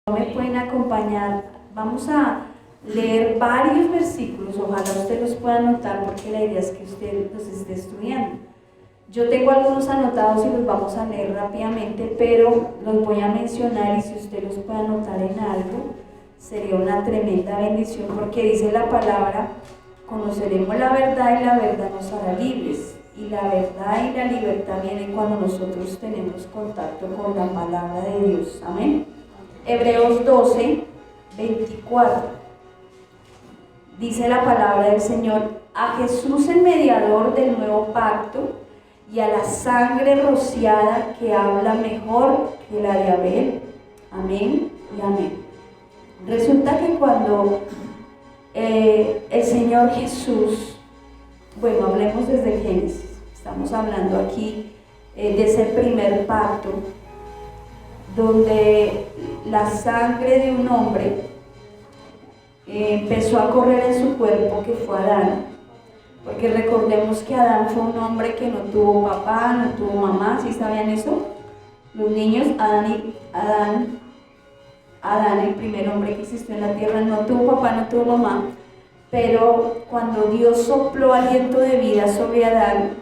me pueden acompañar, vamos a leer varios versículos, ojalá usted los pueda anotar porque la idea es que usted los esté estudiando. Yo tengo algunos anotados y los vamos a leer rápidamente, pero los voy a mencionar y si usted los puede anotar en algo, sería una tremenda bendición porque dice la palabra, conoceremos la verdad y la verdad nos hará libres. Y la verdad y la libertad vienen cuando nosotros tenemos contacto con la palabra de Dios. Amén. Hebreos 12, 24. Dice la palabra del Señor: a Jesús el mediador del nuevo pacto y a la sangre rociada que habla mejor que la de Abel. Amén y amén. Resulta que cuando el Señor Jesús, bueno, hablemos desde Génesis, estamos hablando aquí de ese primer pacto, donde la sangre de un hombre empezó a correr en su cuerpo, que fue Adán, porque recordemos que Adán fue un hombre que no tuvo papá, no tuvo mamá. ¿Sí sabían eso? Los niños, Adán, el primer hombre que existió en la tierra, no tuvo papá, no tuvo mamá, pero cuando Dios sopló aliento de vida sobre Adán,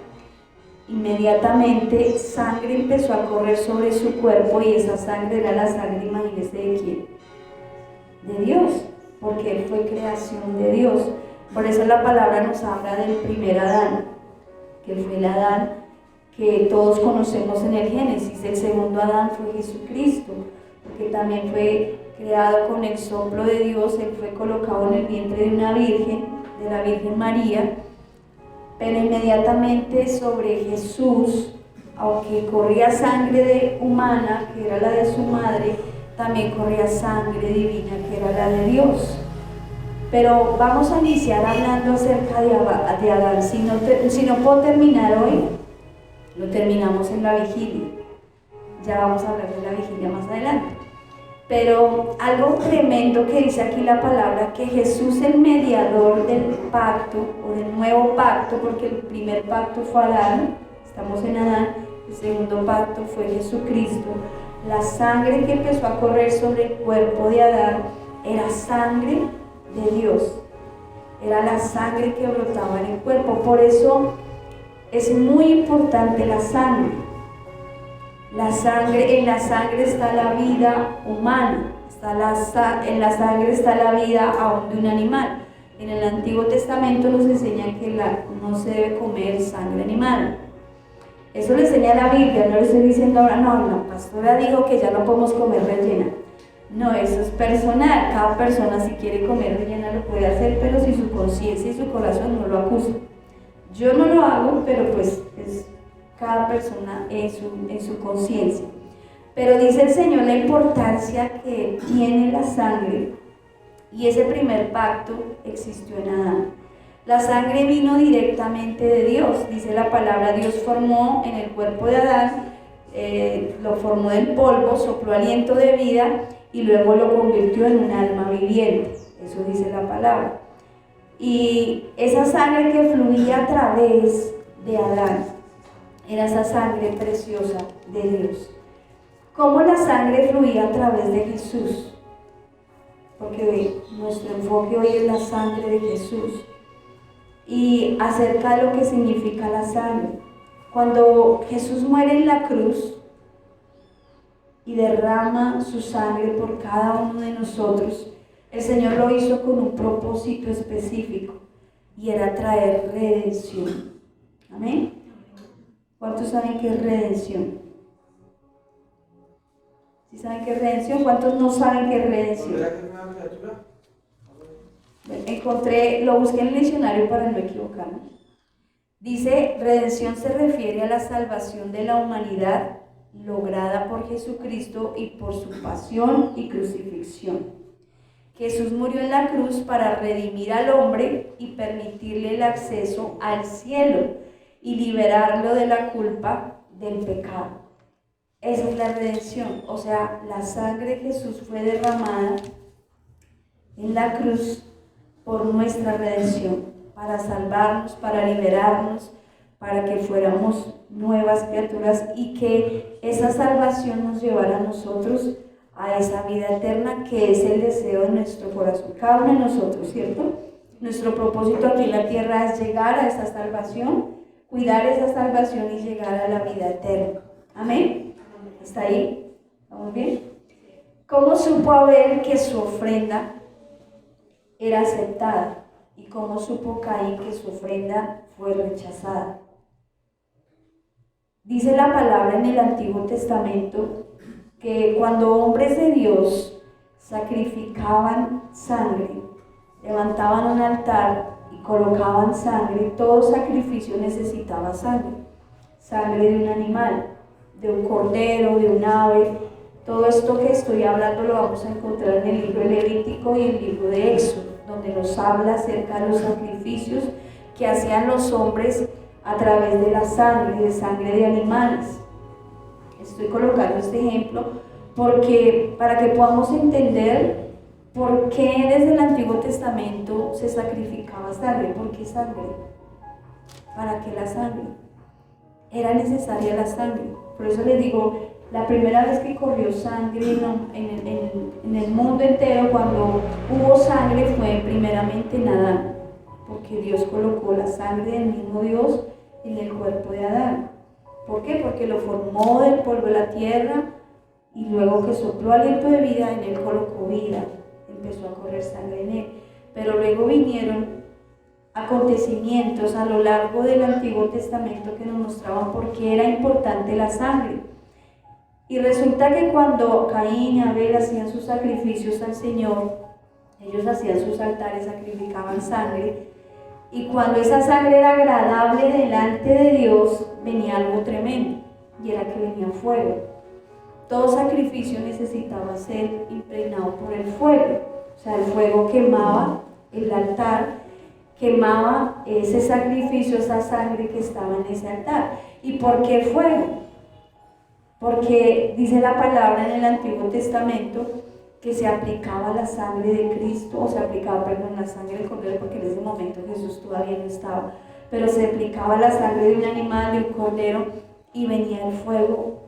inmediatamente sangre empezó a correr sobre su cuerpo, y esa sangre era la sangre, imagínense, ¿de quién? De Dios, porque él fue creación de Dios. Por eso la palabra nos habla del primer Adán, que fue el Adán que todos conocemos en el Génesis. El segundo Adán fue Jesucristo, porque también fue creado con el soplo de Dios. Él fue colocado en el vientre de una virgen, de la Virgen María, pero inmediatamente sobre Jesús, aunque corría sangre humana, que era la de su madre, también corría sangre divina, que era la de Dios. Pero vamos a iniciar hablando acerca de Adán. Si no puedo terminar hoy, lo terminamos en la vigilia. Ya vamos a hablar de la vigilia más adelante. Pero algo tremendo que dice aquí la palabra, que Jesús, el mediador del pacto o del nuevo pacto, porque el primer pacto fue Adán, estamos en Adán, el segundo pacto fue Jesucristo. La sangre que empezó a correr sobre el cuerpo de Adán era sangre de Dios, era la sangre que brotaba en el cuerpo. Por eso es muy importante la sangre. En la sangre está la vida humana, en la sangre está la vida aún de un animal. En el Antiguo Testamento nos enseñan que no se debe comer sangre animal. Eso lo enseña la Biblia, no le estoy diciendo ahora, no, la pastora dijo que ya no podemos comer rellena. No, eso es personal, cada persona si quiere comer rellena lo puede hacer, pero si su conciencia y su corazón no lo acusan. Yo no lo hago, pero pues es cada persona en su conciencia. Pero dice el Señor la importancia que tiene la sangre, y ese primer pacto existió en Adán. La sangre vino directamente de Dios, dice la palabra. Dios formó en el cuerpo de Adán, lo formó del polvo, sopló aliento de vida y luego lo convirtió en un alma viviente. Eso dice la palabra. Y esa sangre que fluía a través de Adán era esa sangre preciosa de Dios. ¿Cómo la sangre fluía a través de Jesús? Porque nuestro enfoque hoy es la sangre de Jesús. Y acerca de lo que significa la sangre. Cuando Jesús muere en la cruz y derrama su sangre por cada uno de nosotros, el Señor lo hizo con un propósito específico, y era traer redención. Amén. ¿Cuántos saben qué es redención? ¿Sí saben qué es redención? ¿Cuántos no saben qué es redención? Lo busqué en el diccionario para no equivocarme. Dice, redención se refiere a la salvación de la humanidad lograda por Jesucristo y por su pasión y crucifixión. Jesús murió en la cruz para redimir al hombre y permitirle el acceso al cielo y liberarlo de la culpa del pecado. Esa es la redención, o sea, la sangre de Jesús fue derramada en la cruz por nuestra redención, para salvarnos, para liberarnos, para que fuéramos nuevas criaturas y que esa salvación nos llevara a nosotros a esa vida eterna que es el deseo de nuestro corazón, cada uno de nosotros, ¿cierto? Nuestro propósito aquí en la tierra es llegar a esta salvación, cuidar esa salvación y llegar a la vida eterna. Amén. ¿Está ahí? ¿Estamos bien? ¿Cómo supo Abel que su ofrenda era aceptada? ¿Y cómo supo Caín que su ofrenda fue rechazada? Dice la palabra en el Antiguo Testamento que cuando hombres de Dios sacrificaban sangre, levantaban un altar y colocaban sangre, todo sacrificio necesitaba sangre. Sangre de un animal, de un cordero, de un ave. Todo esto que estoy hablando lo vamos a encontrar en el libro de Levítico y en el libro de Éxodo, donde nos habla acerca de los sacrificios que hacían los hombres a través de la sangre de animales. Estoy colocando este ejemplo porque para que podamos entender por qué desde el Antiguo Testamento se sacrificaba sangre. ¿Por qué sangre? ¿Para qué la sangre? Era necesaria la sangre. Por eso les digo, la primera vez que corrió sangre en el mundo entero, cuando hubo sangre, fue primeramente en Adán, porque Dios colocó la sangre del mismo Dios en el cuerpo de Adán. ¿Por qué? Porque lo formó del polvo de la tierra y luego que sopló aliento de vida, en él colocó vida, empezó a correr sangre en él. Pero luego vinieron acontecimientos a lo largo del Antiguo Testamento que nos mostraban por qué era importante la sangre. Y resulta que cuando Caín y Abel hacían sus sacrificios al Señor, ellos hacían sus altares, sacrificaban sangre, y cuando esa sangre era agradable delante de Dios, venía algo tremendo, y era que venía fuego. Todo sacrificio necesitaba ser impregnado por el fuego. O sea, el fuego quemaba el altar, quemaba ese sacrificio, esa sangre que estaba en ese altar. ¿Y por qué fuego? Porque dice la palabra en el Antiguo Testamento que se aplicaba la sangre de Cristo, o se aplicaba, perdón, la sangre del cordero, porque en ese momento Jesús todavía no estaba, pero se aplicaba la sangre de un animal, de un cordero, y venía el fuego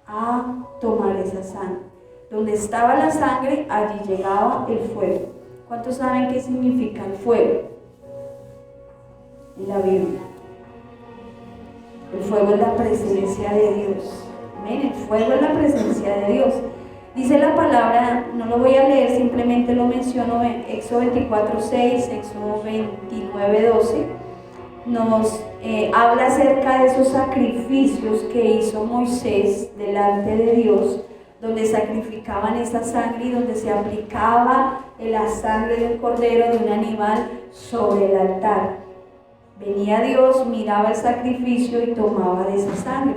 a tomar esa sangre. Donde estaba la sangre, allí llegaba el fuego. ¿Cuántos saben qué significa el fuego en la Biblia? El fuego es la presencia de Dios. Amén. El fuego es la presencia de Dios. Dice la palabra, no lo voy a leer, simplemente lo menciono en Éxodo 24:6, Éxodo 29:12. Nos habla acerca de esos sacrificios que hizo Moisés delante de Dios, donde sacrificaban esa sangre y donde se aplicaba la sangre de un cordero, de un animal, sobre el altar. Venía Dios, miraba el sacrificio y tomaba de esa sangre.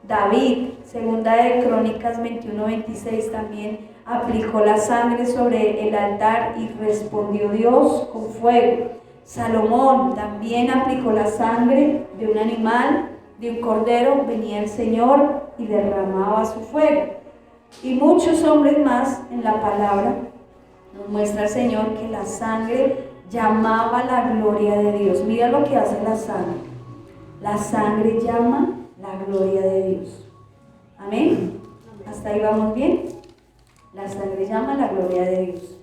David, segunda de Crónicas 21:26, también aplicó la sangre sobre el altar y respondió Dios con fuego. Salomón también aplicó la sangre de un animal, de un cordero, venía el Señor y derramaba su fuego. Y muchos hombres más en la palabra nos muestra el Señor que la sangre llamaba la gloria de Dios. Mira lo que hace la sangre. La sangre llama la gloria de Dios. Amén. ¿Hasta ahí vamos bien? La sangre llama la gloria de Dios.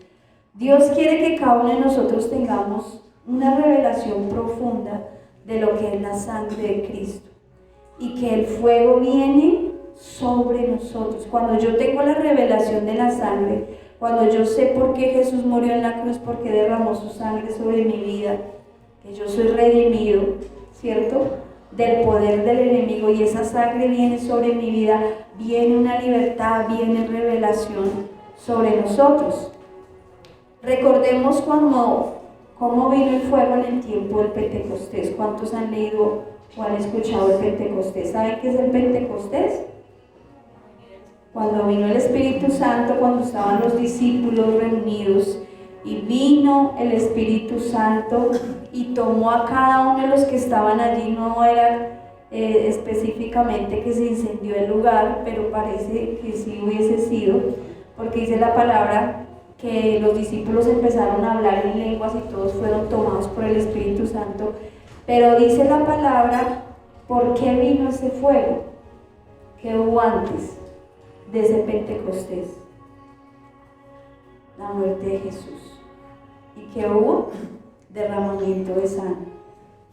Dios quiere que cada uno de nosotros tengamos una revelación profunda de lo que es la sangre de Cristo y que el fuego viene sobre nosotros. Cuando yo tengo la revelación de la sangre, cuando yo sé por qué Jesús murió en la cruz, porque derramó su sangre sobre mi vida, que yo soy redimido, ¿cierto?, del poder del enemigo, y esa sangre viene sobre mi vida, viene una libertad, viene revelación sobre nosotros. Recordemos cómo vino el fuego en el tiempo del Pentecostés. ¿Cuántos han leído o han escuchado el Pentecostés? ¿Saben qué es el Pentecostés? Cuando vino el Espíritu Santo, cuando estaban los discípulos reunidos y vino el Espíritu Santo y tomó a cada uno de los que estaban allí. No era específicamente que se incendió el lugar, pero parece que sí hubiese sido, porque dice la palabra que los discípulos empezaron a hablar en lenguas y todos fueron tomados por el Espíritu Santo. Pero dice la palabra, ¿por qué vino ese fuego? ¿Qué hubo antes de ese Pentecostés? la muerte de Jesús. ¿Y qué hubo? Derramamiento de sangre.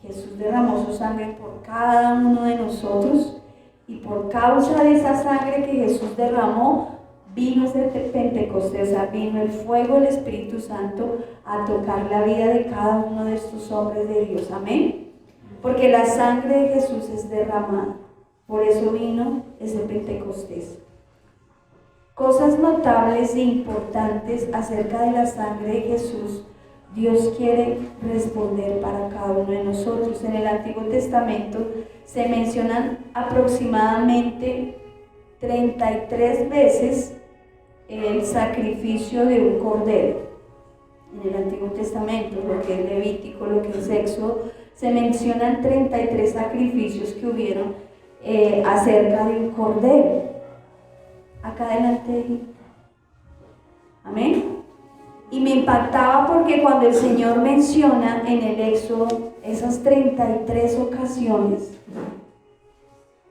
Jesús derramó su sangre por cada uno de nosotros, y por causa de esa sangre que Jesús derramó, vino ese Pentecostés, o sea, vino el fuego del Espíritu Santo a tocar la vida de cada uno de estos hombres de Dios. Amén. Porque la sangre de Jesús es derramada. Por eso vino ese Pentecostés. Cosas notables e importantes acerca de la sangre de Jesús, Dios quiere responder para cada uno de nosotros. En el Antiguo Testamento se mencionan aproximadamente 33 veces el sacrificio de un cordero. En el Antiguo Testamento, lo que es Levítico, lo que es Éxodo, se mencionan 33 sacrificios que hubieron acerca de un cordero. Acá adelante. Amén. Y me impactaba porque cuando el Señor menciona en el Éxodo esas 33 ocasiones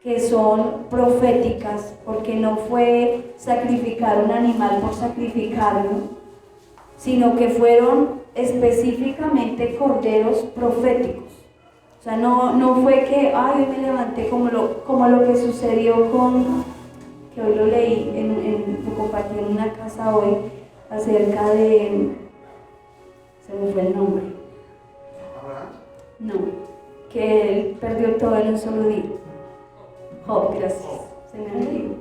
que son proféticas, porque no fue sacrificar un animal por sacrificarlo, sino que fueron específicamente corderos proféticos. O sea, no fue que, ay, hoy me levanté como lo que sucedió con, que hoy lo leí, lo compartí en una casa hoy, acerca de, se me fue el nombre. No, que él perdió todo en un solo día. Job, gracias, se me olvidó.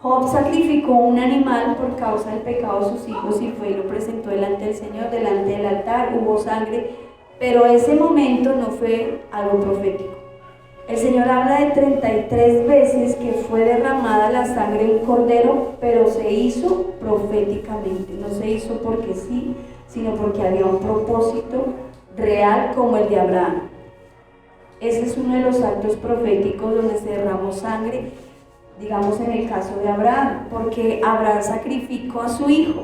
Job sacrificó un animal por causa del pecado de sus hijos y fue y lo presentó delante del Señor, delante del altar, hubo sangre, pero ese momento no fue algo profético. El Señor habla de 33 veces que fue derramada la sangre de un cordero, pero se hizo proféticamente, no se hizo porque sí, sino porque había un propósito real como el de Abraham. Ese es uno de los actos proféticos donde se derramó sangre, digamos en el caso de Abraham, porque Abraham sacrificó a su hijo.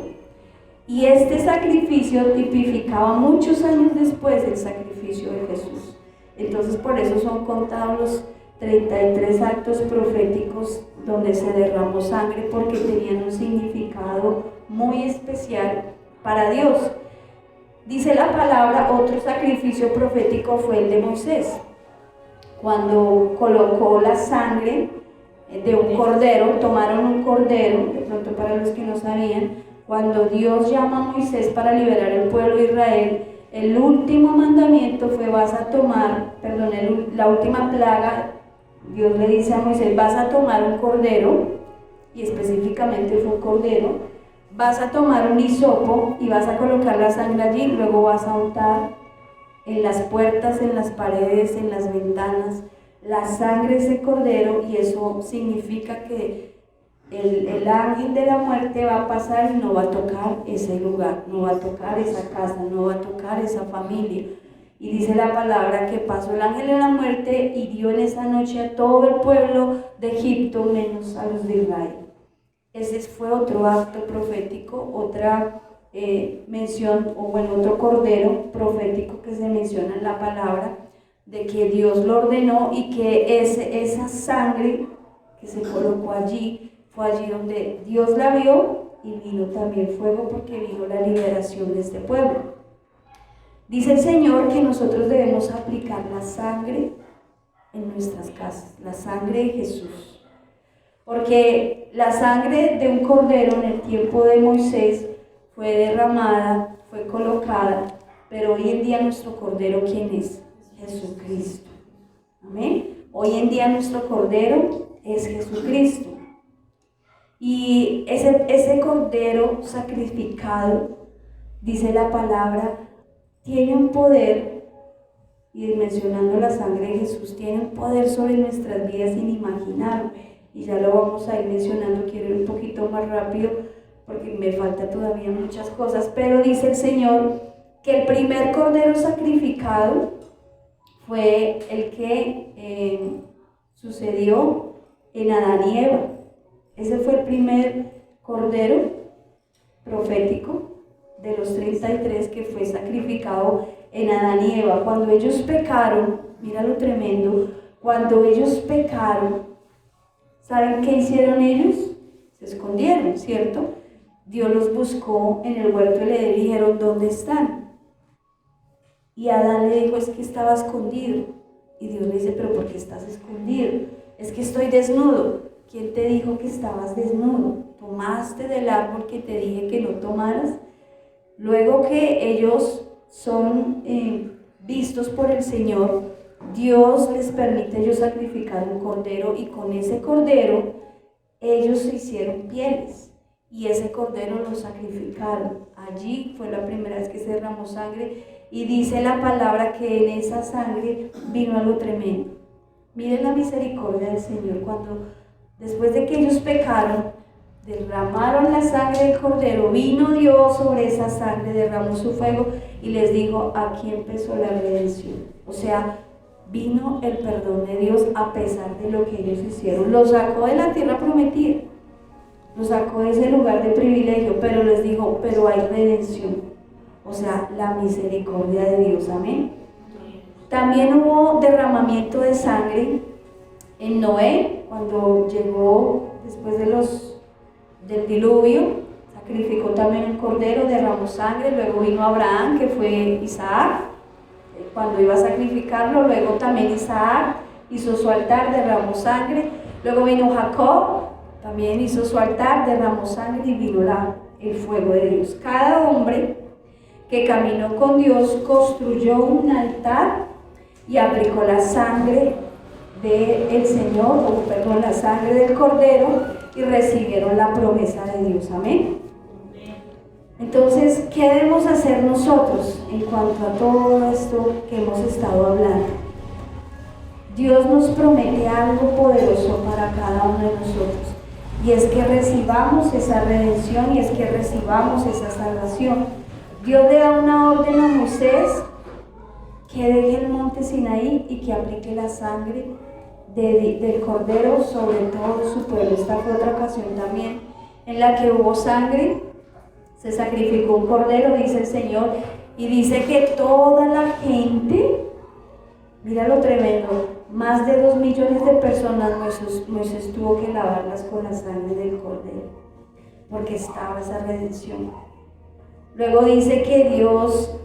Y este sacrificio tipificaba muchos años después del sacrificio de Jesús. Entonces por eso son contados los 33 actos proféticos donde se derramó sangre, porque tenían un significado muy especial para Dios. Dice la palabra, otro sacrificio profético fue el de Moisés, cuando colocó la sangre de un cordero, tomaron un cordero, de pronto para los que no sabían, cuando Dios llama a Moisés para liberar al pueblo de Israel, el último mandamiento fue la última plaga, Dios le dice a Moisés, vas a tomar un cordero, y específicamente fue un cordero, vas a tomar un hisopo y vas a colocar la sangre allí, luego vas a untar en las puertas, en las paredes, en las ventanas, la sangre de ese cordero, y eso significa que el ángel de la muerte va a pasar y no va a tocar ese lugar, no va a tocar esa casa, no va a tocar esa familia. Y dice la palabra que pasó el ángel de la muerte y hirió en esa noche a todo el pueblo de Egipto, menos a los de Israel. Ese fue otro acto profético, otra mención, otro cordero profético que se menciona en la palabra, de que Dios lo ordenó y que esa sangre que se colocó allí, fue allí donde Dios la vio y vino también fuego, porque vino la liberación de este pueblo. Dice el Señor que nosotros debemos aplicar la sangre en nuestras casas, la sangre de Jesús. Porque la sangre de un cordero en el tiempo de Moisés fue derramada, fue colocada, pero hoy en día nuestro cordero, ¿quién es? Jesucristo. Amén. Hoy en día nuestro cordero es Jesucristo. Y ese cordero sacrificado, dice la palabra, tiene un poder, y mencionando la sangre de Jesús, tiene un poder sobre nuestras vidas inimaginable. Y ya lo vamos a ir mencionando, quiero ir un poquito más rápido porque me falta todavía muchas cosas, pero dice el Señor que el primer cordero sacrificado fue el que sucedió en Adán y Eva. Ese fue el primer cordero profético de los 33 que fue sacrificado en Adán y Eva. Cuando ellos pecaron, mira lo tremendo, cuando ellos pecaron, ¿saben qué hicieron ellos? Se escondieron, ¿cierto? Dios los buscó en el huerto y le dijeron, ¿dónde están? Y Adán le dijo, es que estaba escondido. Y Dios le dice, pero ¿por qué estás escondido? Es que estoy desnudo. ¿Quién te dijo que estabas desnudo? ¿Tomaste del árbol que te dije que no tomaras? Luego que ellos son vistos por el Señor, Dios les permite ellos sacrificar un cordero, y con ese cordero ellos se hicieron pieles y ese cordero lo sacrificaron. Allí fue la primera vez que se derramó sangre, y dice la palabra que en esa sangre vino algo tremendo. Miren la misericordia del Señor, cuando después de que ellos pecaron, derramaron la sangre del cordero, vino Dios sobre esa sangre, derramó su fuego y les dijo, aquí empezó la redención. O sea, vino el perdón de Dios a pesar de lo que ellos hicieron. Los sacó de la tierra prometida, los sacó de ese lugar de privilegio, pero les dijo, pero hay redención. O sea, la misericordia de Dios, amén. También hubo derramamiento de sangre en Noé, cuando llegó después del diluvio, sacrificó también un cordero, derramó sangre. Luego vino Abraham, que fue Isaac, cuando iba a sacrificarlo. Luego también Isaac hizo su altar, derramó sangre. Luego vino Jacob, también hizo su altar, derramó sangre, y vino el fuego de Dios. Cada hombre que caminó con Dios construyó un altar y aplicó la sangre del Señor, la sangre del cordero, y recibieron la promesa de Dios, amén. Entonces, ¿qué debemos hacer nosotros en cuanto a todo esto que hemos estado hablando? Dios nos promete algo poderoso para cada uno de nosotros, y es que recibamos esa redención, y es que recibamos esa salvación. Dios le da una orden a Moisés que deje el monte Sinaí y que aplique la sangre del cordero sobre todo su pueblo. Esta fue otra ocasión también en la que hubo sangre, se sacrificó un cordero, dice el Señor, y dice que toda la gente, mira lo tremendo, más de 2 millones de personas, Moisés tuvo que lavarlas con la sangre del cordero, porque estaba esa redención. Luego dice que Dios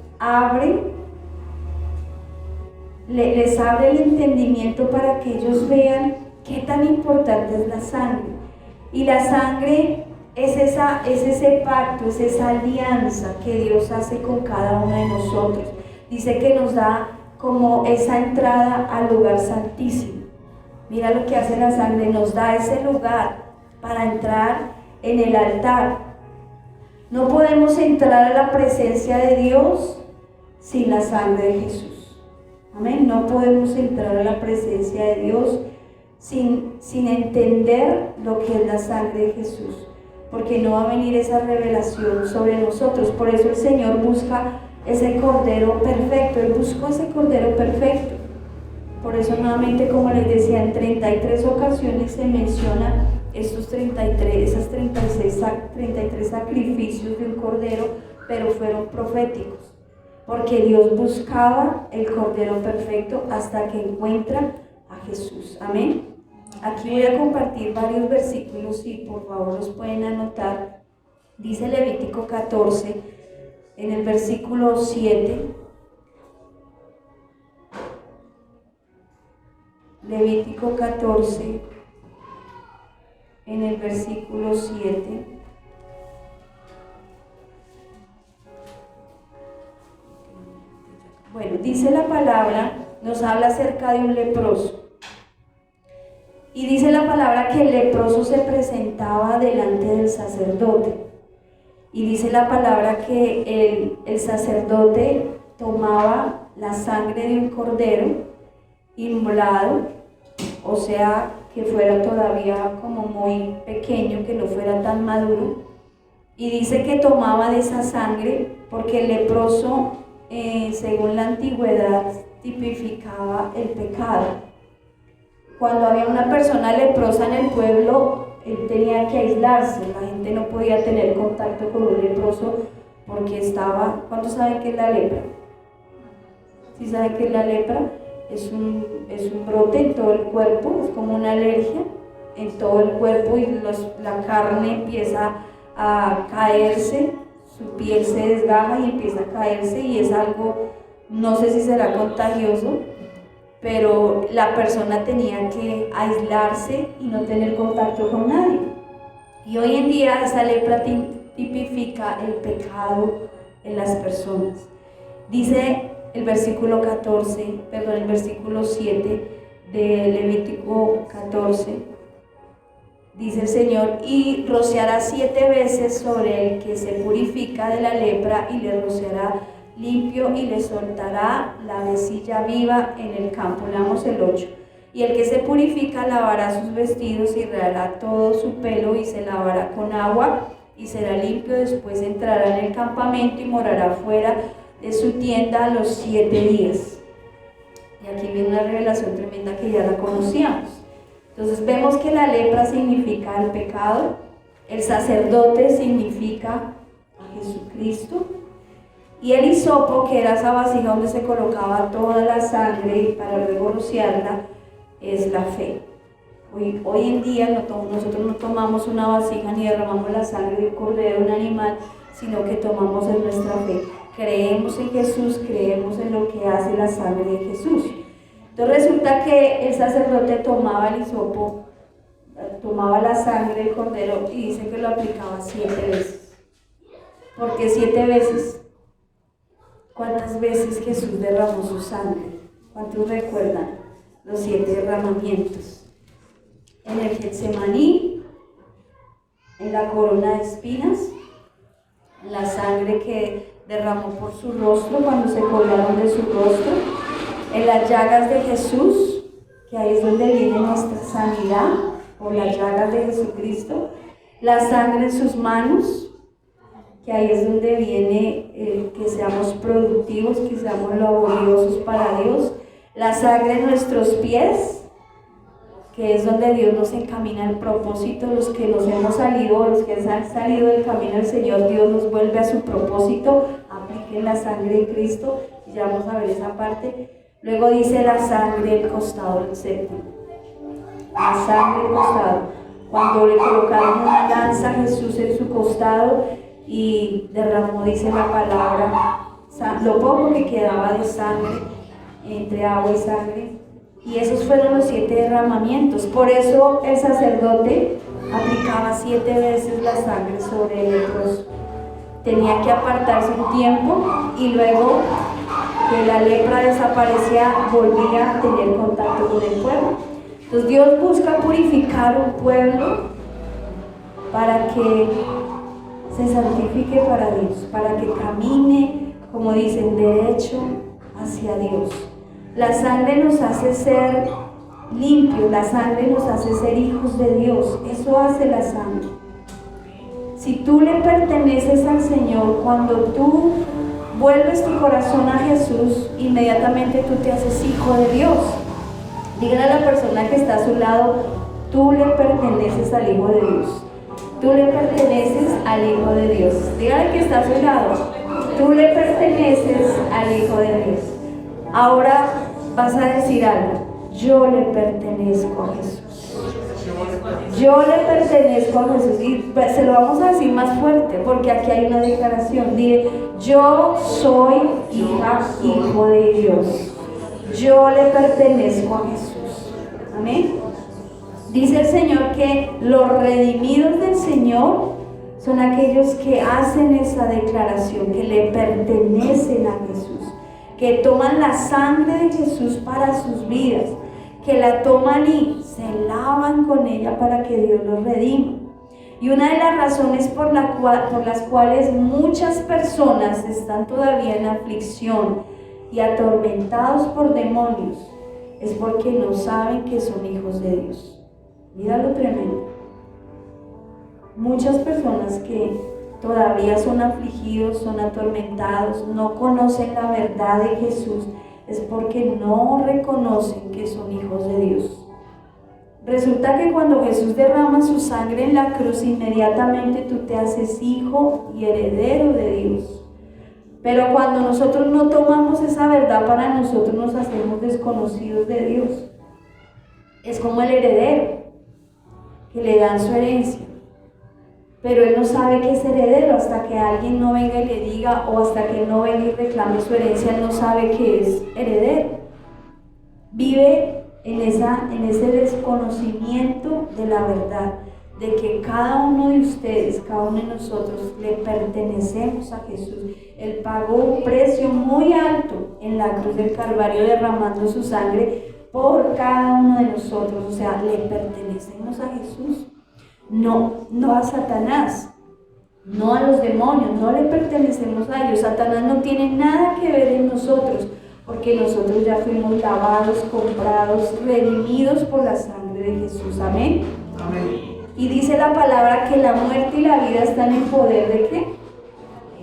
les abre el entendimiento para que ellos vean qué tan importante es la sangre. Y la sangre es ese pacto, es esa alianza que Dios hace con cada uno de nosotros. Dice que nos da como esa entrada al lugar santísimo. Mira lo que hace la sangre, nos da ese lugar para entrar en el altar. No podemos entrar a la presencia de Dios sin la sangre de Jesús. Amén. No podemos entrar a la presencia de Dios sin entender lo que es la sangre de Jesús, porque no va a venir esa revelación sobre nosotros. Por eso el Señor busca ese cordero perfecto. Él buscó ese cordero perfecto. Por eso nuevamente, como les decía, en 33 ocasiones se menciona esas 33 sacrificios de un cordero, pero fueron proféticos, porque Dios buscaba el cordero perfecto hasta que encuentra a Jesús. Amén. Aquí voy a compartir varios versículos y por favor los pueden anotar. Dice Levítico 14, en el versículo 7. Levítico 14, en el versículo 7. Bueno, dice la palabra, nos habla acerca de un leproso. Y dice la palabra que el leproso se presentaba delante del sacerdote. Y dice la palabra que el sacerdote tomaba la sangre de un cordero inmolado, o sea, que fuera todavía como muy pequeño, que no fuera tan maduro. Y dice que tomaba de esa sangre porque el leproso, según la antigüedad, tipificaba el pecado. Cuando había una persona leprosa en el pueblo, él tenía que aislarse. La gente no podía tener contacto con un leproso porque estaba... ¿Cuántos saben qué es la lepra? ¿Sí saben qué es la lepra? Es un brote en todo el cuerpo, es como una alergia en todo el cuerpo, y la carne empieza a caerse, su piel se desgaja y empieza a caerse y es algo, no sé si será contagioso, pero la persona tenía que aislarse y no tener contacto con nadie. Y hoy en día esa lepra tipifica el pecado en las personas. Dice el versículo 7 de Levítico 14, dice el Señor: y rociará 7 veces sobre el que se purifica de la lepra, y le rociará limpio, y le soltará la vecilla viva en el campo. Leamos el 8. Y el que se purifica lavará sus vestidos y rayará todo su pelo y se lavará con agua y será limpio. Después entrará en el campamento y morará fuera de su tienda los 7 días. Y aquí viene una revelación tremenda que ya la conocíamos. Entonces vemos que la lepra significa el pecado, el sacerdote significa a Jesucristo, y el hisopo, que era esa vasija donde se colocaba toda la sangre para luego rociarla, es la fe. Hoy en día nosotros no tomamos una vasija ni derramamos la sangre de un cordero, de un animal, sino que tomamos en nuestra fe. Creemos en Jesús, creemos en lo que hace la sangre de Jesús. Entonces resulta que el sacerdote tomaba el hisopo, tomaba la sangre del cordero y dice que lo aplicaba 7 veces. ¿Por qué 7 veces? ¿Cuántas veces Jesús derramó su sangre? ¿Cuántos recuerdan los 7 derramamientos? En el Getsemaní, en la corona de espinas, en la sangre que derramó por su rostro cuando se colgaron de su rostro, en las llagas de Jesús, que ahí es donde viene nuestra sanidad, por las llagas de Jesucristo, la sangre en sus manos, que ahí es donde viene que seamos productivos, que seamos laboriosos para Dios, la sangre en nuestros pies, que es donde Dios nos encamina el propósito. Los que nos hemos salido, los que han salido del camino del Señor, Dios nos vuelve a su propósito. Apliquen la sangre de Cristo, y ya vamos a ver esa parte. Luego dice la sangre del costado del séptimo. La sangre del costado. Cuando le colocaron una lanza a Jesús en su costado y derramó, dice la palabra, lo poco que quedaba de sangre, entre agua y sangre. Y esos fueron los 7 derramamientos. Por eso el sacerdote aplicaba 7 veces la sangre sobre el leproso. Tenía que apartarse un tiempo y luego que la lepra desaparecía, volvía a tener contacto con el pueblo. Entonces Dios busca purificar un pueblo para que se santifique para Dios, para que camine, como dicen, derecho hacia Dios. La sangre nos hace ser limpios, la sangre nos hace ser hijos de Dios. Eso hace la sangre. Si tú le perteneces al Señor, cuando tú vuelves tu corazón a Jesús, inmediatamente tú te haces hijo de Dios. Dígale a la persona que está a su lado: tú le perteneces al Hijo de Dios. Tú le perteneces al Hijo de Dios. Dígale que está a su lado: tú le perteneces al Hijo de Dios. Ahora vas a decir algo: yo le pertenezco a Jesús. Yo le pertenezco a Jesús. Y se lo vamos a decir más fuerte, porque aquí hay una declaración. Dile: yo soy hija, hijo de Dios. Yo le pertenezco a Jesús. Amén. Dice el Señor que los redimidos del Señor son aquellos que hacen esa declaración, que le pertenecen a Jesús, que toman la sangre de Jesús para sus vidas, que la toman y se lavan con ella para que Dios los redima. Y una de las razones por las cuales muchas personas están todavía en aflicción y atormentados por demonios es porque no saben que son hijos de Dios. Mira lo tremendo. Muchas personas que todavía son afligidos, son atormentados, no conocen la verdad de Jesús, es porque no reconocen que son hijos de Dios. Resulta que cuando Jesús derrama su sangre en la cruz, inmediatamente tú te haces hijo y heredero de Dios. Pero cuando nosotros no tomamos esa verdad para nosotros, nos hacemos desconocidos de Dios. Es como el heredero, que le dan su herencia. pero él no sabe que es heredero hasta que alguien no venga y le diga, o hasta que él no venga y reclame su herencia. Él no sabe que es heredero. Vive en ese desconocimiento de la verdad, de que cada uno de ustedes, cada uno de nosotros le pertenecemos a Jesús. Él pagó un precio muy alto en la cruz del Calvario, derramando su sangre por cada uno de nosotros. O sea, le pertenecemos a Jesús, no a Satanás, no a los demonios, no le pertenecemos a ellos. Satanás no tiene nada que ver en nosotros, porque nosotros ya fuimos lavados, comprados, redimidos por la sangre de Jesús. Amén. Amén. Y dice la palabra que la muerte y la vida están en poder ¿de qué?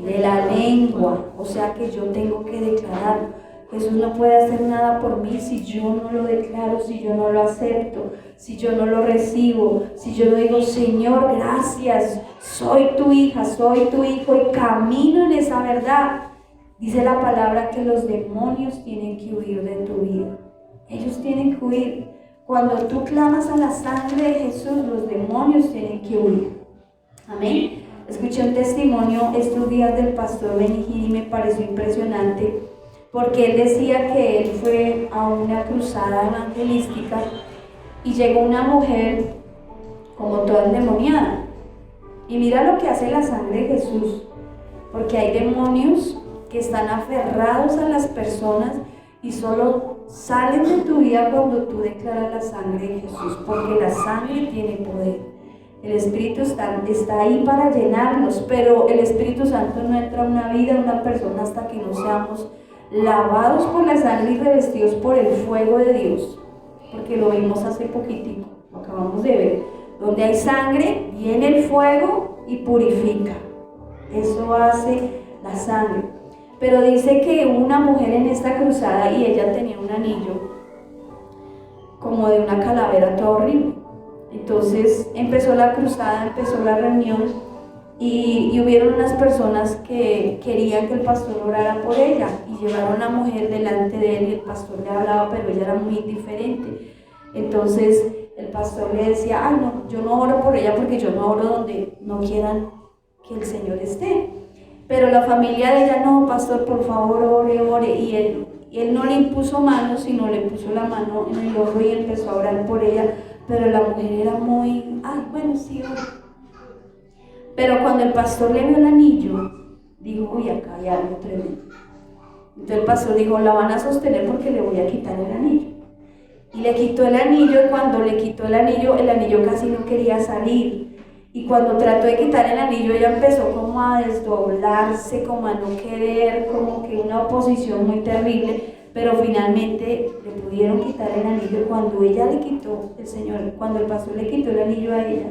De la lengua. O sea que yo tengo que declarar. Jesús no puede hacer nada por mí si yo no lo declaro, si yo no lo acepto, si yo no lo recibo, si yo no digo, Señor, gracias, soy tu hija, soy tu hijo y camino en esa verdad. Dice la palabra que los demonios tienen que huir de tu vida. Ellos tienen que huir. Cuando tú clamas a la sangre de Jesús, los demonios tienen que huir. Amén. Escuché un testimonio estos días del pastor Benigini y me pareció impresionante, porque él decía que él fue a una cruzada evangelística y llegó una mujer como toda endemoniada. Y mira lo que hace la sangre de Jesús, porque hay demonios que están aferrados a las personas y solo salen de tu vida cuando tú declaras la sangre de Jesús, porque la sangre tiene poder. El Espíritu está ahí para llenarnos, pero el Espíritu Santo no entra a una vida, a una persona, hasta que no seamos lavados por la sangre y revestidos por el fuego de Dios, porque lo vimos hace poquitico, lo acabamos de ver. Donde hay sangre, viene el fuego y purifica. Eso hace la sangre. Pero dice que una mujer en esta cruzada y ella tenía un anillo como de una calavera todo horrible. Entonces empezó la cruzada, empezó la reunión y hubieron unas personas que querían que el pastor orara por ella y llevaron a la mujer delante de él y el pastor le hablaba, pero ella era muy diferente. Entonces el pastor le decía, ay no, yo no oro por ella porque yo no oro donde no quieran que el Señor esté. Pero la familia de ella, no, pastor, por favor, ore. Y él no le impuso manos, sino le puso la mano en el hombro y empezó a orar por ella. Pero la mujer era muy, ay, bueno, sí, oro. Pero cuando el pastor le vio el anillo, dijo, uy, acá hay algo tremendo. Entonces el pastor dijo, la van a sostener porque le voy a quitar el anillo. Y le quitó el anillo, y cuando le quitó el anillo casi no quería salir. Y cuando trató de quitar el anillo, ella empezó como a desdoblarse, como a no querer, como que una oposición muy terrible, pero finalmente le pudieron quitar el anillo. Y cuando ella le quitó, cuando el pastor le quitó el anillo a ella,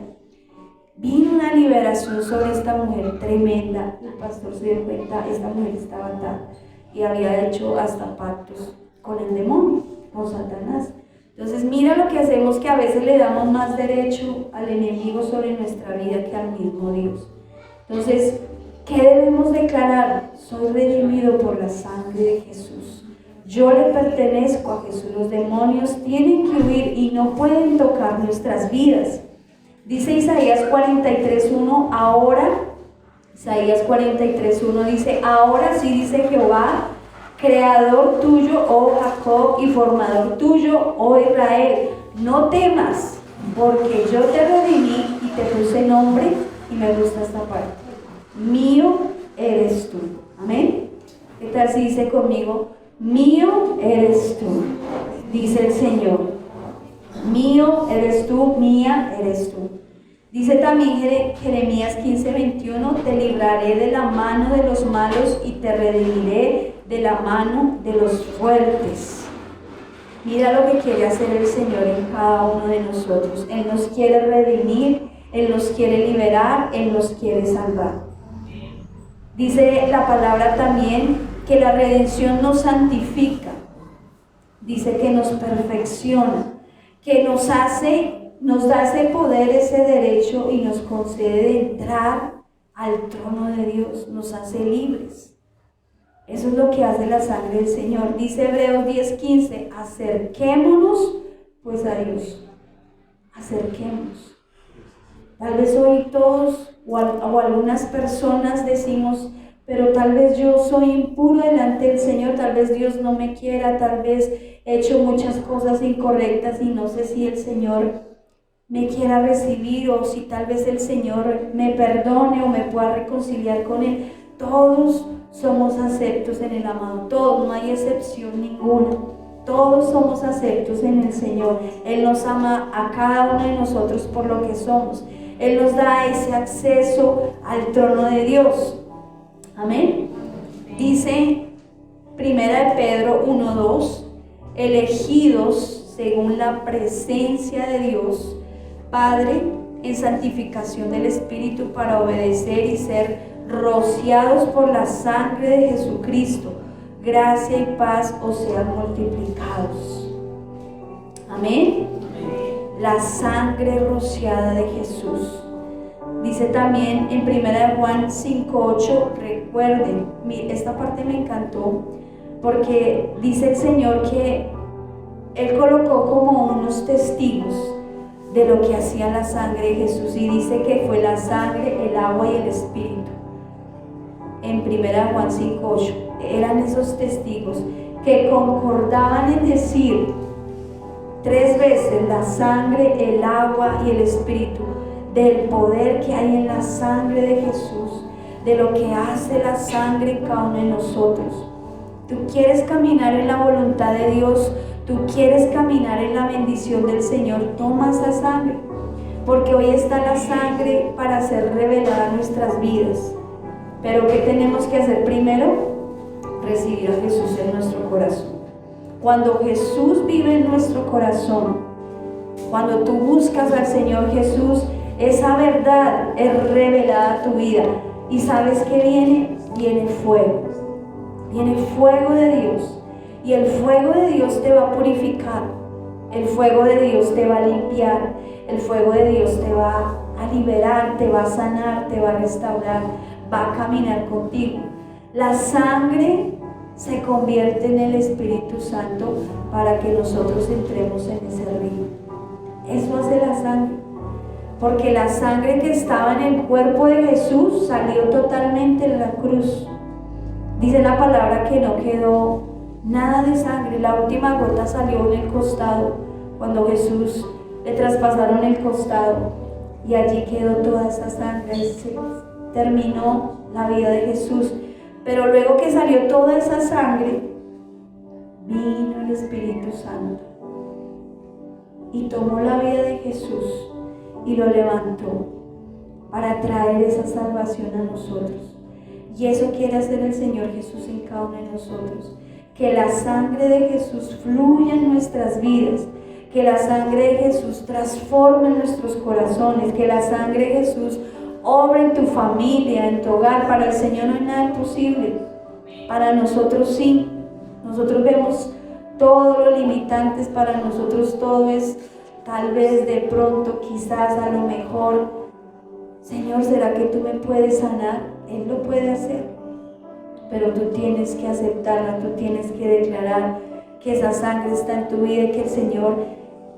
vino una liberación sobre esta mujer tremenda. El pastor se dio cuenta, esta mujer estaba atada y había hecho hasta pactos con el demonio, con Satanás. Entonces mira lo que hacemos, que a veces le damos más derecho al enemigo sobre nuestra vida que al mismo Dios. Entonces, ¿qué debemos declarar? Soy redimido por la sangre de Jesús. Yo le pertenezco a Jesús. Los demonios tienen que huir y no pueden tocar nuestras vidas. Dice Isaías 43:1, ahora, Isaías 43:1 dice, ahora sí dice Jehová, creador tuyo, oh Jacob, y formador tuyo, oh Israel, no temas, porque yo te redimí y te puse nombre, y me gusta esta parte, mío eres tú. Amén. ¿Qué tal si dice conmigo, mío eres tú? Dice el Señor, mío eres tú, mía eres tú. Dice también Jeremías 15:21, te libraré de la mano de los malos y te redimiré de la mano de los fuertes. Mira lo que quiere hacer el Señor en cada uno de nosotros. Él nos quiere redimir, Él nos quiere liberar, Él nos quiere salvar. Dice la palabra también que la redención nos santifica. Dice que nos perfecciona, que nos da ese poder, ese derecho y nos concede de entrar al trono de Dios, nos hace libres. Eso es lo que hace la sangre del Señor. Dice Hebreos 10:15, acerquémonos pues a Dios. Acerquémonos. Tal vez hoy todos o algunas personas decimos, pero tal vez yo soy impuro delante del Señor, tal vez Dios no me quiera, tal vez he hecho muchas cosas incorrectas y no sé si el Señor me quiera recibir o si tal vez el Señor me perdone o me pueda reconciliar con Él. Todos somos aceptos en el amado, todos, no hay excepción ninguna. Todos somos aceptos en el Señor. Él nos ama a cada uno de nosotros por lo que somos. Él nos da ese acceso al trono de Dios. Amén. Dice 1 de Pedro 1:2, elegidos según la presencia de Dios, Padre, en santificación del Espíritu para obedecer y ser rociados por la sangre de Jesucristo. Gracia y paz os sean multiplicados. Amén. La sangre rociada de Jesús. Dice también en 1 Juan 5:8, recuerden, esta parte me encantó, porque dice el Señor que Él colocó como unos testigos de lo que hacía la sangre de Jesús, y dice que fue la sangre, el agua y el Espíritu. En 1 Juan 5:8, eran esos testigos que concordaban en decir 3 veces la sangre, el agua y el Espíritu, del poder que hay en la sangre de Jesús, de lo que hace la sangre en cada uno de nosotros. Tú quieres caminar en la voluntad de Dios, tú quieres caminar en la bendición del Señor, toma esa sangre, porque hoy está la sangre para ser revelada en nuestras vidas. Pero ¿qué tenemos que hacer primero? Recibir a Jesús en nuestro corazón. Cuando Jesús vive en nuestro corazón, cuando tú buscas al Señor Jesús, esa verdad es revelada a tu vida. ¿Y sabes qué viene? Viene fuego. Viene fuego de Dios. Y el fuego de Dios te va a purificar. El fuego de Dios te va a limpiar. El fuego de Dios te va a liberar, te va a sanar, te va a restaurar, va a caminar contigo. La sangre se convierte en el Espíritu Santo para que nosotros entremos en ese río. Eso hace la sangre. Porque la sangre que estaba en el cuerpo de Jesús salió totalmente en la cruz. Dice la palabra que no quedó nada de sangre. La última gota salió en el costado, cuando Jesús le traspasaron el costado, y allí quedó toda esa sangre. Se terminó la vida de Jesús. Pero luego que salió toda esa sangre, vino el Espíritu Santo y tomó la vida de Jesús y lo levantó para traer esa salvación a nosotros. Y eso quiere hacer el Señor Jesús en cada uno de nosotros. Que la sangre de Jesús fluya en nuestras vidas. Que la sangre de Jesús transforme nuestros corazones. Que la sangre de Jesús obre en tu familia, en tu hogar. Para el Señor no hay nada imposible. Para nosotros sí. Nosotros vemos todos los limitantes. Para nosotros todo es tal vez, de pronto, quizás, a lo mejor. Señor, ¿será que tú me puedes sanar? Él lo puede hacer. Pero tú tienes que aceptarla, tú tienes que declarar que esa sangre está en tu vida y que el Señor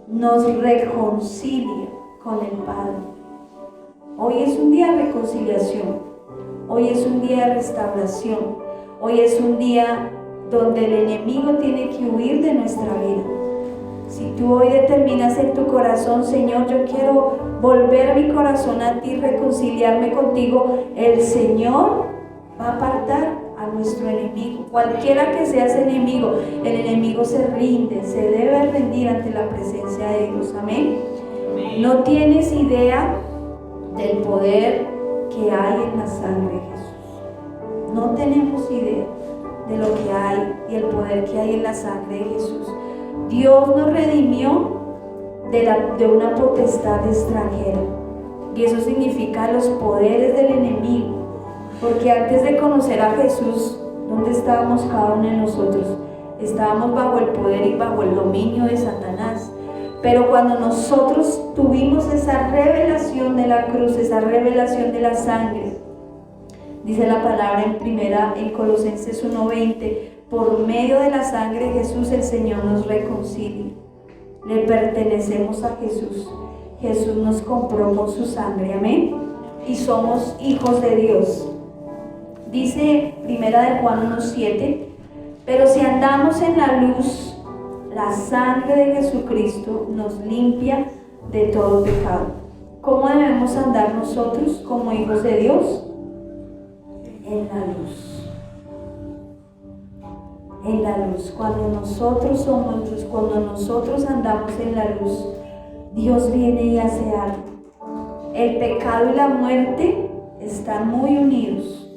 nos reconcilia con el Padre. Hoy es un día de reconciliación, hoy es un día de restauración, hoy es un día donde el enemigo tiene que huir de nuestra vida. Si tú hoy determinas en tu corazón, Señor, yo quiero volver mi corazón a ti, reconciliarme contigo, el Señor va a apartar a nuestro enemigo. Cualquiera que sea ese enemigo, el enemigo se rinde, se debe rendir ante la presencia de Dios. Amén. No tienes idea del poder que hay en la sangre de Jesús. No tenemos idea de lo que hay y el poder que hay en la sangre de Jesús. Dios nos redimió de una potestad extranjera, y eso significa los poderes del enemigo. Porque antes de conocer a Jesús, ¿dónde estábamos cada uno de nosotros? Estábamos bajo el poder y bajo el dominio de Satanás. Pero cuando nosotros tuvimos esa revelación de la cruz, esa revelación de la sangre, dice la palabra en Colosenses 1:20, por medio de la sangre de Jesús el Señor nos reconcilia. Le pertenecemos a Jesús. Jesús nos compró con su sangre. Amén. y somos hijos de Dios. Dice 1 Juan 1:7, pero si andamos en la luz, la sangre de Jesucristo nos limpia de todo pecado. ¿Cómo debemos andar nosotros como hijos de Dios? En la luz. En la luz. Cuando nosotros somos luz, cuando nosotros andamos en la luz, Dios viene y hace algo. El pecado y la muerte están muy unidos.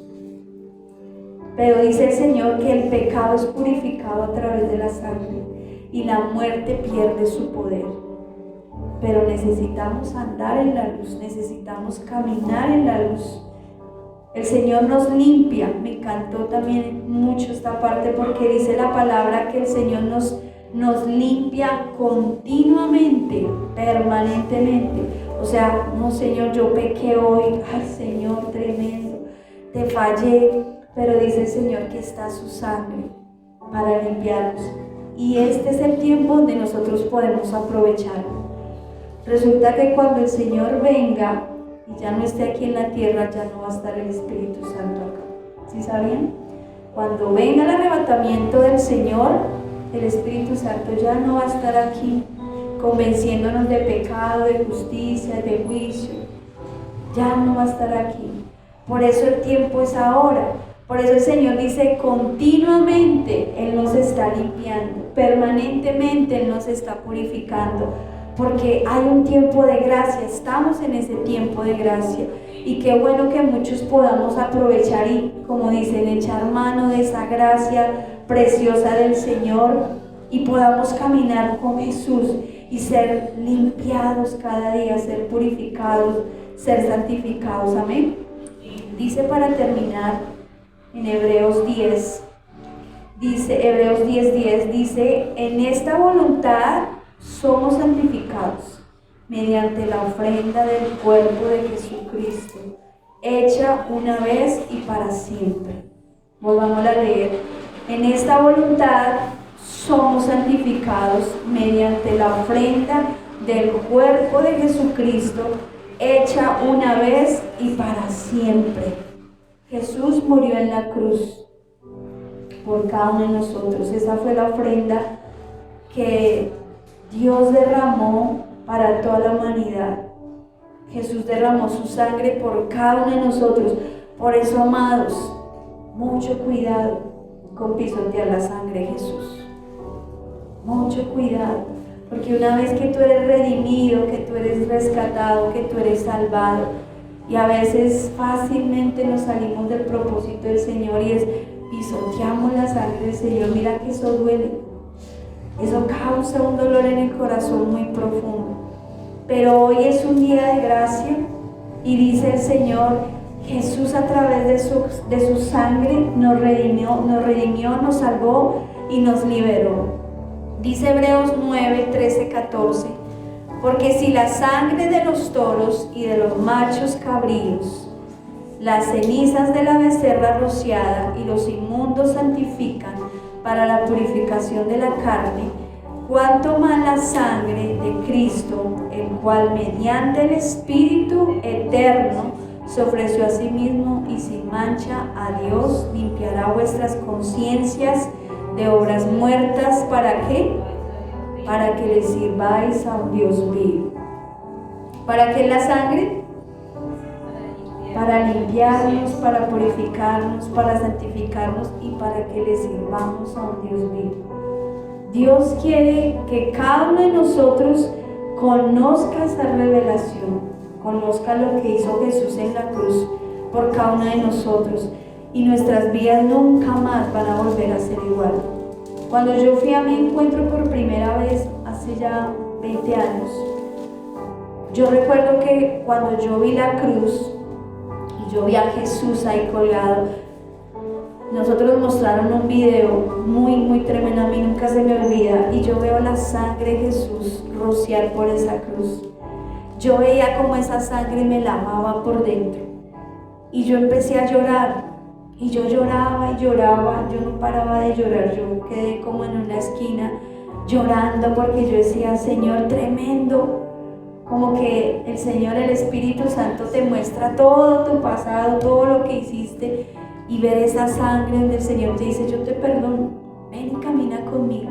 Pero dice el Señor que el pecado es purificado a través de la sangre y la muerte pierde su poder. Pero necesitamos andar en la luz, necesitamos caminar en la luz. El Señor nos limpia. Me encantó también mucho esta parte porque dice la palabra que el Señor nos limpia continuamente, permanentemente. O sea, no, Señor, yo pequé hoy, ay Señor, tremendo, te fallé, pero dice el Señor que está su sangre para limpiarnos. Y este es el tiempo donde nosotros podemos aprovecharlo. Resulta que cuando el Señor venga y ya no esté aquí en la tierra, ya no va a estar el Espíritu Santo acá. ¿Sí sabían? Cuando venga el arrebatamiento del Señor, el Espíritu Santo ya no va a estar aquí convenciéndonos de pecado, de justicia, de juicio. Ya no va a estar aquí. Por eso el tiempo es ahora. Por eso el Señor dice continuamente Él nos está limpiando, permanentemente Él nos está purificando, porque hay un tiempo de gracia, estamos en ese tiempo de gracia. Y qué bueno que muchos podamos aprovechar y, como dicen, echar mano de esa gracia preciosa del Señor y podamos caminar con Jesús y ser limpiados cada día, ser purificados, ser santificados. Amén. Dice para terminar en Hebreos 10, Hebreos 10:10 dice, en esta voluntad somos santificados mediante la ofrenda del cuerpo de Jesucristo, hecha una vez y para siempre. Volvamos a leer. En esta voluntad somos santificados mediante la ofrenda del cuerpo de Jesucristo, hecha una vez y para siempre. Jesús murió en la cruz por cada uno de nosotros. Esa fue la ofrenda que Dios derramó para toda la humanidad. Jesús derramó su sangre por cada uno de nosotros. Por eso, amados, mucho cuidado con pisotear la sangre de Jesús. Mucho cuidado, porque una vez que tú eres redimido, que tú eres rescatado, que tú eres salvado, y a veces fácilmente nos salimos del propósito del Señor y pisoteamos la sangre del Señor. Mira que eso duele. Eso causa un dolor en el corazón muy profundo. Pero hoy es un día de gracia y dice el Señor, Jesús a través de su sangre nos redimió, nos salvó y nos liberó. Dice Hebreos 9, 13, 14. Porque si la sangre de los toros y de los machos cabríos, las cenizas de la becerra rociada y los inmundos santifican para la purificación de la carne, cuánto más la sangre de Cristo, el cual mediante el Espíritu eterno se ofreció a sí mismo y sin mancha a Dios, limpiará vuestras conciencias de obras muertas. ¿Para qué? Para que le sirváis a un Dios vivo. ¿Para qué la sangre? Para limpiarnos, para purificarnos, para santificarnos y para que le sirvamos a un Dios vivo. Dios quiere que cada uno de nosotros conozca esa revelación, conozca lo que hizo Jesús en la cruz por cada uno de nosotros, y nuestras vidas nunca más van a volver a ser igual. Cuando yo fui a mi encuentro por primera vez, hace ya 20 años, yo recuerdo que cuando yo vi la cruz y yo vi a Jesús ahí colgado, nosotros nos mostraron un video muy tremendo, a mí nunca se me olvida, y yo veo la sangre de Jesús rociar por esa cruz. Yo veía como esa sangre me lavaba por dentro y yo empecé a llorar. Y yo lloraba y lloraba, yo no paraba de llorar, yo quedé como en una esquina llorando porque yo decía, Señor, tremendo, como que el Señor, el Espíritu Santo te muestra todo tu pasado, todo lo que hiciste, y ver esa sangre donde el Señor te dice: yo te perdono, ven y camina conmigo.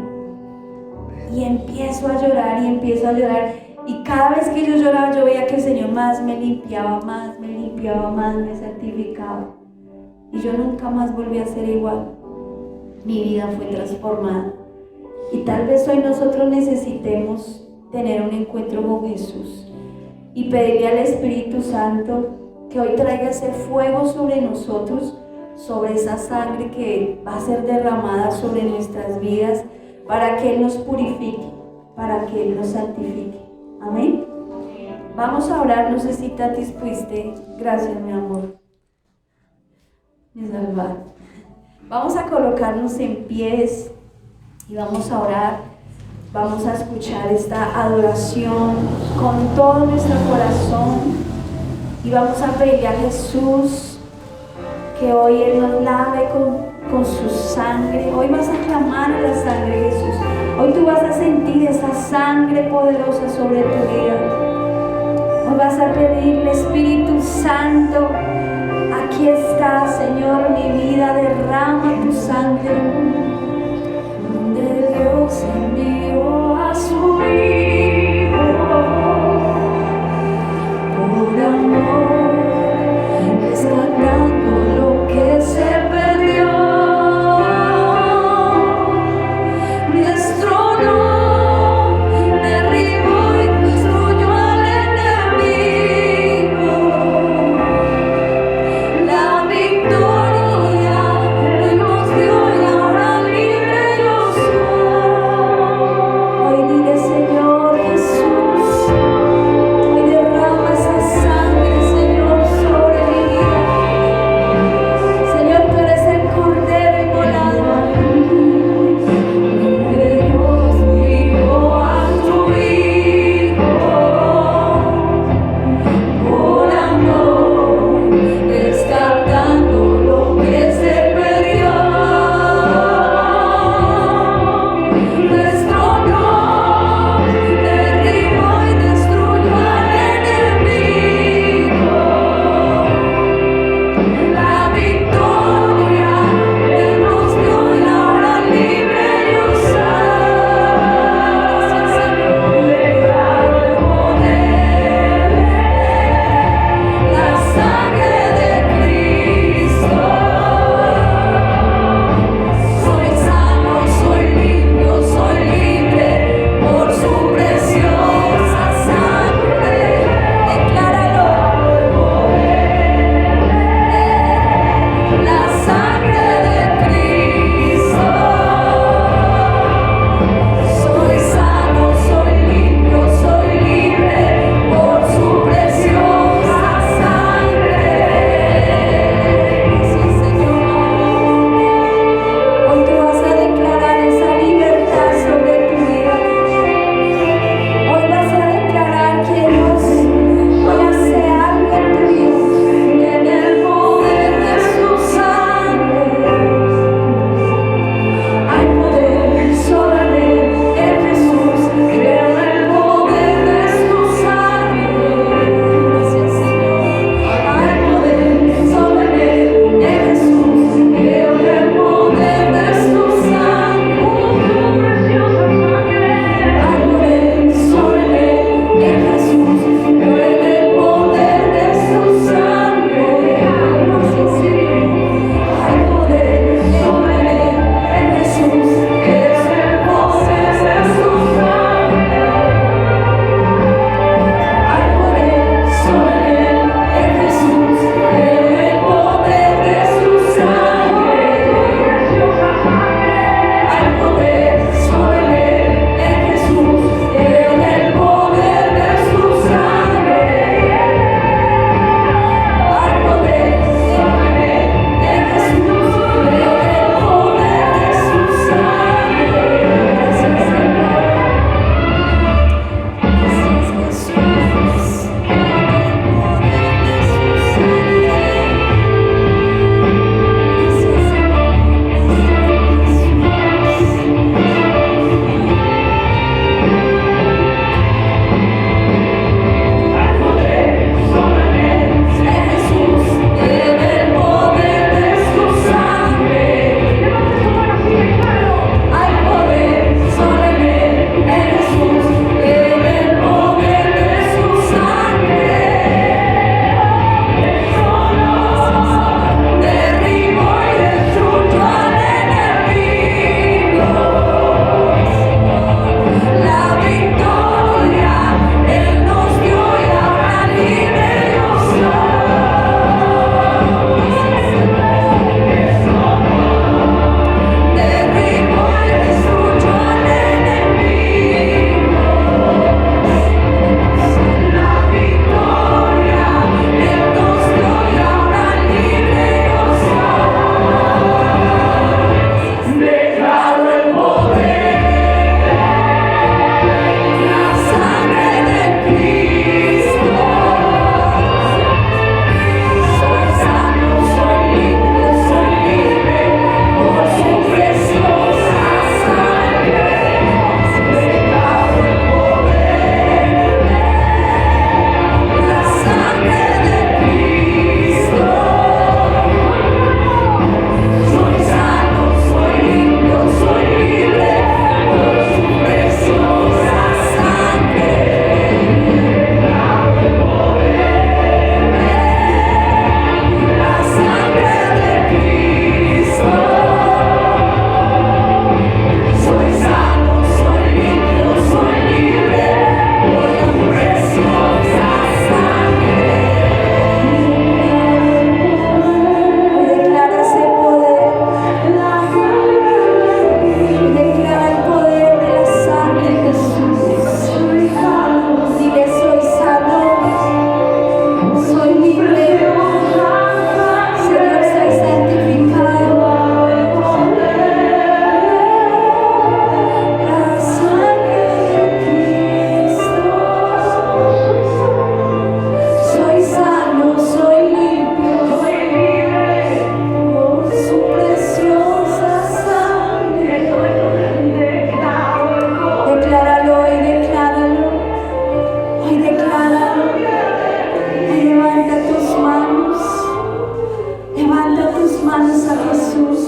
Y empiezo a llorar y empiezo a llorar, y cada vez que yo lloraba yo veía que el Señor más me limpiaba, más me santificaba, y yo nunca más volví a ser igual. Mi vida fue transformada. Y tal vez hoy nosotros necesitemos tener un encuentro con Jesús y pedirle al Espíritu Santo que hoy traiga ese fuego sobre nosotros, sobre esa sangre que va a ser derramada sobre nuestras vidas, para que Él nos purifique, para que Él nos santifique. Amén. Vamos a orar. No sé si Tatis pudiste. Gracias, mi amor. Mi salvador. Vamos a colocarnos en pies y vamos a orar. Vamos a escuchar esta adoración con todo nuestro corazón, y vamos a pedirle a Jesús que hoy Él nos lave con su sangre. Hoy vas a clamar a la sangre de Jesús. Hoy tú vas a sentir esa sangre poderosa sobre tu vida. Hoy vas a pedirle: Espíritu Santo, aquí está, Señor, mi vida, derrama tu sangre. Donde Dios envió a su Hijo por amor, rescatando lo que se perdió, destronó, derribó y destruyó al enemigo. La victoria Él nos dio y ahora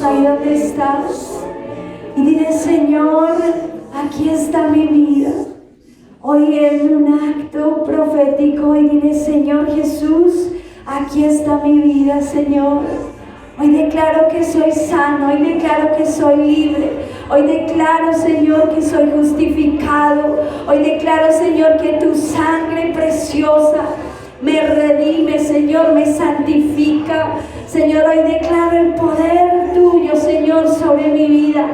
Jesús ahí donde estás. Y dile: Señor, aquí está mi vida. Hoy es un acto profético y dile: Señor Jesús, aquí está mi vida, Señor. Hoy declaro que soy sano, hoy declaro que soy libre, hoy declaro, Señor, que soy justificado, hoy declaro, Señor, que tu sangre preciosa me redime, Señor, me santifica. Señor, hoy declaro el poder tuyo, Señor, sobre mi vida.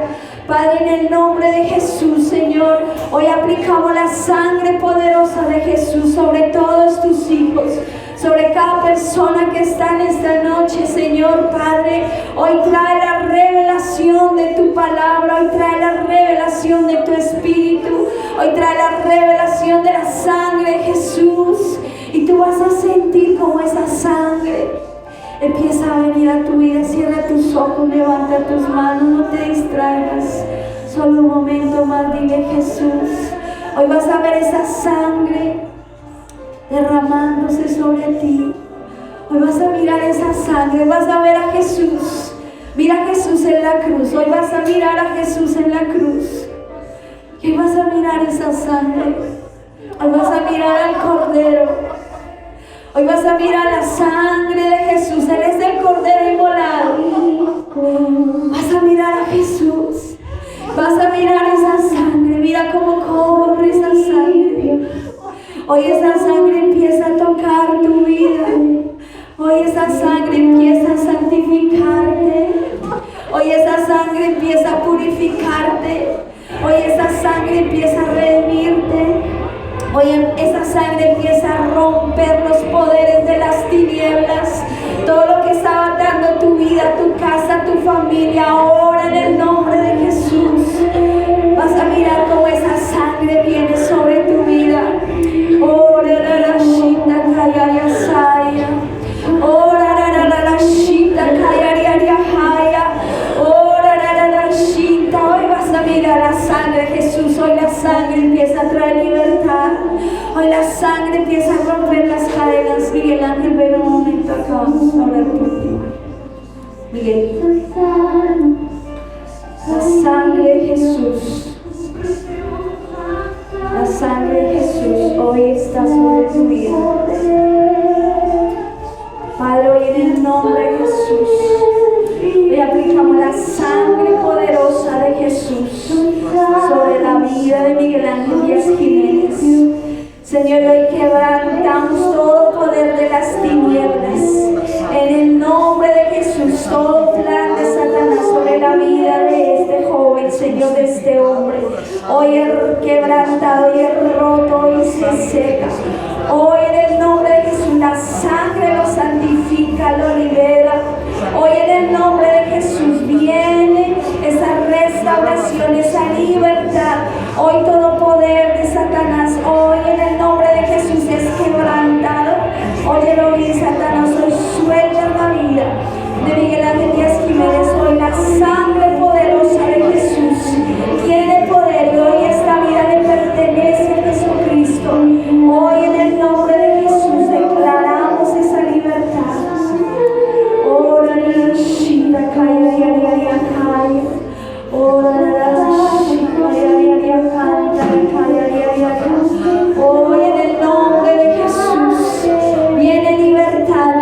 Padre, en el nombre de Jesús, Señor, hoy aplicamos la sangre poderosa de Jesús sobre todos tus hijos, sobre cada persona que está en esta noche, Señor. Padre, hoy trae la revelación de tu palabra, hoy trae la revelación de tu espíritu, hoy trae la revelación de la sangre de Jesús, y tú vas a sentir como esa sangre empieza a venir a tu vida. Cierra tus ojos, levanta tus manos, no te distraigas. Solo un momento más, dile: Jesús. Hoy vas a ver esa sangre derramándose sobre ti. Hoy vas a mirar esa sangre, vas a ver a Jesús. Mira a Jesús en la cruz. Hoy vas a mirar a Jesús en la cruz. Y hoy vas a mirar esa sangre. Hoy vas a mirar al Cordero. Hoy vas a mirar la sangre de Jesús. Él es el Cordero inmolado. Vas a mirar a Jesús. Vas a mirar esa sangre. Mira cómo corre esa sangre. Hoy esa sangre empieza a tocar tu vida. Hoy esa sangre empieza a santificarte. Hoy esa sangre empieza a purificarte. Hoy esa sangre empieza a redimirte. Hoy esa sangre empieza a romper los poderes de las tinieblas. Todo lo que estaba atando tu vida, tu casa, tu familia, ahora en el nombre de Jesús, vas a mirar cómo esa sangre viene sobre tu vida. Ora la shita kaya saya. Ora la shita kaya haya. Ora la shita. Hoy vas a mirar la sangre de Jesús. Hoy la sangre empieza a traer libertad. Hoy la sangre empieza a romper las cadenas. Miguel Ángel, ven un momento acá, vamos a orar por ti. Miguel, la sangre de Jesús, la sangre de Jesús hoy está sobre tu vida. Padre, hoy en el nombre de Jesús, hoy aplicamos la sangre poderosa de Jesús sobre la vida de Miguel Ángel Díaz Jiménez. Señor, hoy quebrantamos todo poder de las tinieblas. En el nombre de Jesús, todo plan de Satanás sobre la vida de este joven, Señor, de este hombre, hoy es quebrantado, hoy es roto, hoy se seca. Hoy en el nombre de Jesús, la sangre lo santifica, lo libera. Hoy en el nombre de Jesús viene esa restauración, esa libertad. Hoy todo poder de Satanás, hoy en el nombre de Jesús es quebrantado. Óyelo bien, Satanás, hoy suelta la vida de Miguel Ángel Díaz Jiménez. Hoy la sangre poderosa de Jesús tiene poder y hoy esta vida le pertenece a Jesucristo. Hoy en el nombre de Jesús declaramos esa libertad. Ora la shita kaya ya kaya. Ora la shita ya canta kaya ya. Hoy en el nombre de Jesús viene libertad,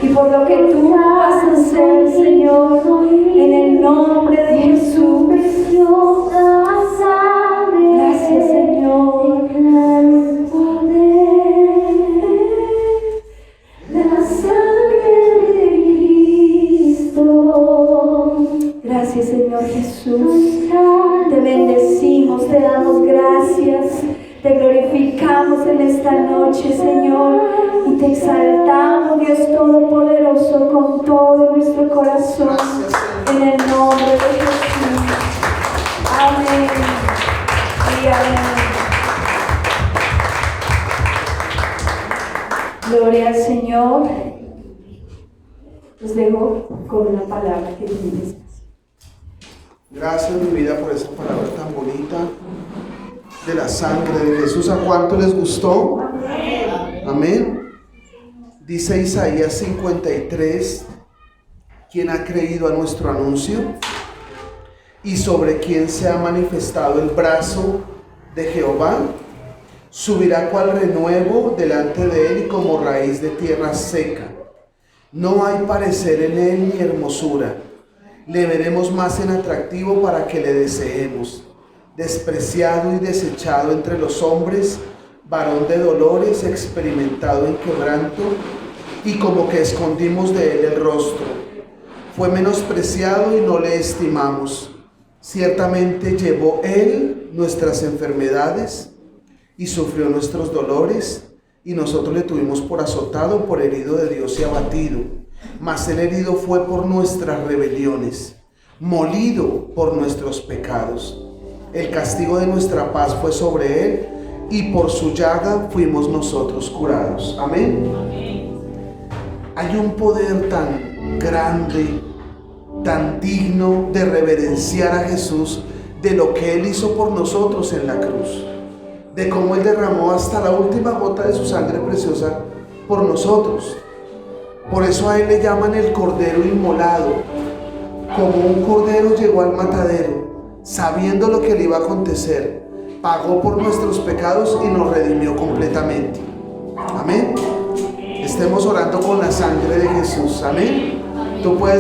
y por lo que tú vas a hacer, Señor, en el nombre de Jesús. Gracias, Señor. La sangre de Cristo. Gracias, Señor Jesús. Te bendecimos, te damos gracias, te glorificamos en esta noche, Señor, y te exaltamos, Dios Todopoderoso, con todo nuestro corazón, en el nombre de Jesús. Amén y amén. Gloria al Señor. Los dejo con una palabra que tienes. Gracias, mi vida, por esa palabra tan bonita de la sangre de Jesús. ¿A cuánto les gustó? Amén. Dice Isaías 53: ¿quién ha creído a nuestro anuncio? ¿Y sobre quién se ha manifestado el brazo de Jehová? Subirá cual renuevo delante de él y como raíz de tierra seca. No hay parecer en él ni hermosura. Le veremos más en atractivo para que le deseemos. Despreciado y desechado entre los hombres, varón de dolores, experimentado en quebranto, y como que escondimos de él el rostro. Fue menospreciado y no le estimamos. Ciertamente llevó él nuestras enfermedades y sufrió nuestros dolores, y nosotros le tuvimos por azotado, por herido de Dios y abatido. Mas el herido fue por nuestras rebeliones, molido por nuestros pecados. El castigo de nuestra paz fue sobre él, y por su llaga fuimos nosotros curados. Amén. Hay un poder tan grande, tan digno de reverenciar a Jesús, de lo que él hizo por nosotros en la cruz, de cómo él derramó hasta la última gota de su sangre preciosa por nosotros. Por eso a él le llaman el Cordero Inmolado. Como un cordero llegó al matadero, sabiendo lo que le iba a acontecer, pagó por nuestros pecados y nos redimió completamente. Amén. Estemos orando con la sangre de Jesús. Amén. Tú puedes